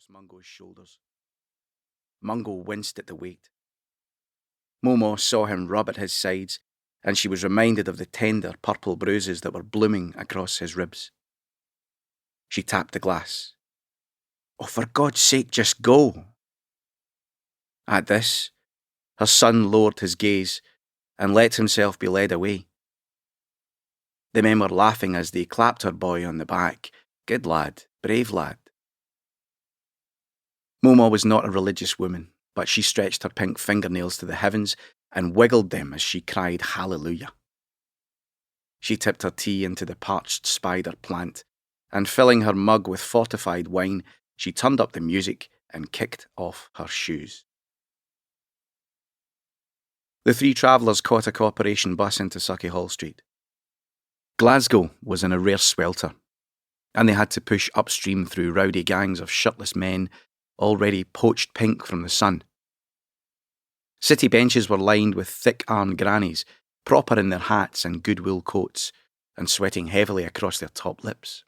across Mungo's shoulders. Mungo winced at the weight. Momo saw him rub at his sides, and she was reminded of the tender purple bruises that were blooming across his ribs. She tapped the glass. "Oh, for God's sake, just go!" At this, her son lowered his gaze and let himself be led away. The men were laughing as they clapped her boy on the back. "Good lad, brave lad." Momo was not a religious woman, but she stretched her pink fingernails to the heavens and wiggled them as she cried hallelujah. She tipped her tea into the parched spider plant, and filling her mug with fortified wine, she turned up the music and kicked off her shoes. The three travellers caught a corporation bus into Sauchiehall Street. Glasgow was in a rare swelter, and they had to push upstream through rowdy gangs of shirtless men, already poached pink from the sun. City benches were lined with thick-armed grannies, proper in their hats and goodwill coats, and sweating heavily across their top lips.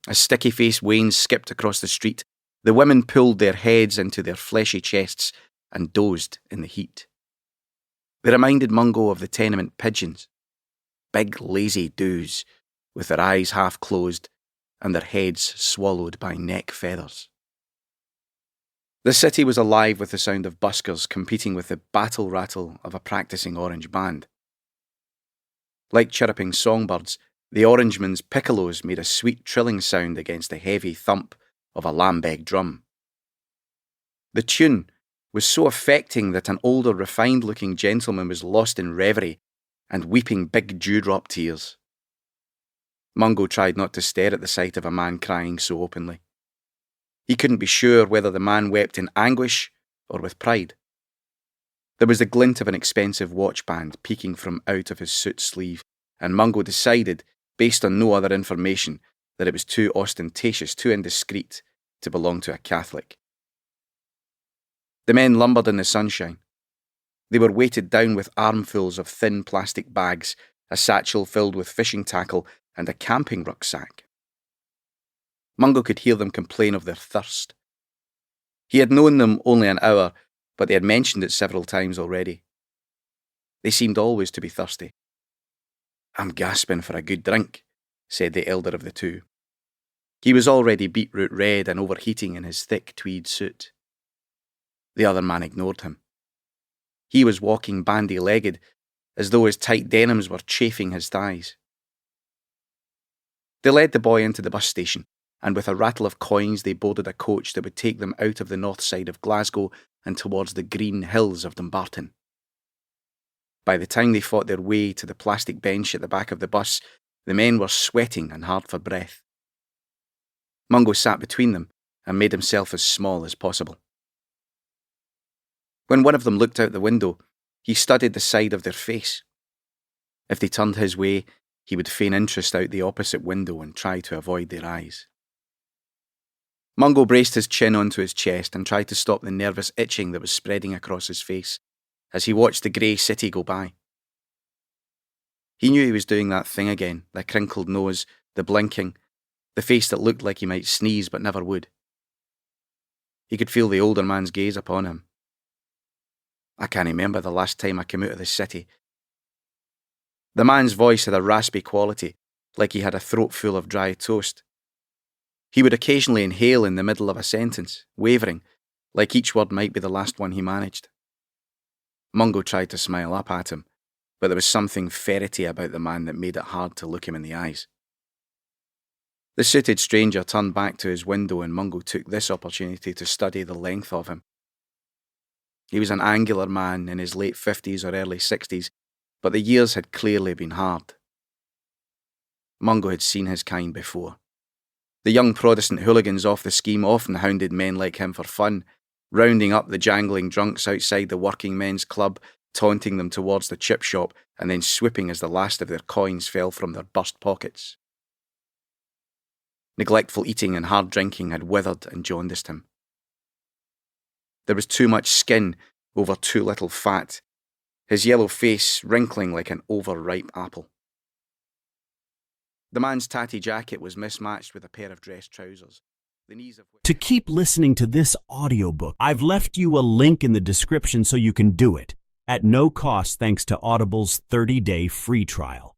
As sticky-faced wains skipped across the street, the women pulled their heads into their fleshy chests and dozed in the heat. They reminded Mungo of the tenement pigeons, big lazy doos, with their eyes half closed and their heads swallowed by neck feathers. The city was alive with the sound of buskers competing with the battle-rattle of a practising orange band. Like chirruping songbirds, the orangemen's piccolos made a sweet trilling sound against the heavy thump of a lambeg drum. The tune was so affecting that an older, refined-looking gentleman was lost in reverie and weeping big dewdrop tears. Mungo tried not to stare at the sight of a man crying so openly. He couldn't be sure whether the man wept in anguish or with pride. There was the glint of an expensive watch band peeking from out of his suit sleeve, and Mungo decided, based on no other information, that it was too ostentatious, too indiscreet, to belong to a Catholic. The men lumbered in the sunshine. They were weighted down with armfuls of thin plastic bags, a satchel filled with fishing tackle, and a camping rucksack. Mungo could hear them complain of their thirst. He had known them only an hour, but they had mentioned it several times already. They seemed always to be thirsty. "I'm gasping for a good drink," said the elder of the two. He was already beetroot red and overheating in his thick tweed suit. The other man ignored him. He was walking bandy-legged, as though his tight denims were chafing his thighs. They led the boy into the bus station, and with a rattle of coins they boarded a coach that would take them out of the north side of Glasgow and towards the green hills of Dumbarton. By the time they fought their way to the plastic bench at the back of the bus, the men were sweating and hard for breath. Mungo sat between them and made himself as small as possible. When one of them looked out the window, he studied the side of their face. If they turned his way, he would feign interest out the opposite window and try to avoid their eyes. Mungo braced his chin onto his chest and tried to stop the nervous itching that was spreading across his face as he watched the grey city go by. He knew he was doing that thing again, the crinkled nose, the blinking, the face that looked like he might sneeze but never would. He could feel the older man's gaze upon him. "I can't remember the last time I came out of the city." The man's voice had a raspy quality, like he had a throat full of dry toast. He would occasionally inhale in the middle of a sentence, wavering, like each word might be the last one he managed. Mungo tried to smile up at him, but there was something ferrety about the man that made it hard to look him in the eyes. The suited stranger turned back to his window and Mungo took this opportunity to study the length of him. He was an angular man in his late 50s or early 60s, but the years had clearly been hard. Mungo had seen his kind before. The young Protestant hooligans off the scheme often hounded men like him for fun, rounding up the jangling drunks outside the working men's club, taunting them towards the chip shop, and then swooping as the last of their coins fell from their burst pockets. Neglectful eating and hard drinking had withered and jaundiced him. There was too much skin over too little fat, his yellow face wrinkling like an overripe apple. The man's tatty jacket was mismatched with a pair of dress trousers. the knees of which... To keep listening to this audiobook, I've left you a link in the description so you can do it, at no cost thanks to Audible's 30-day free trial.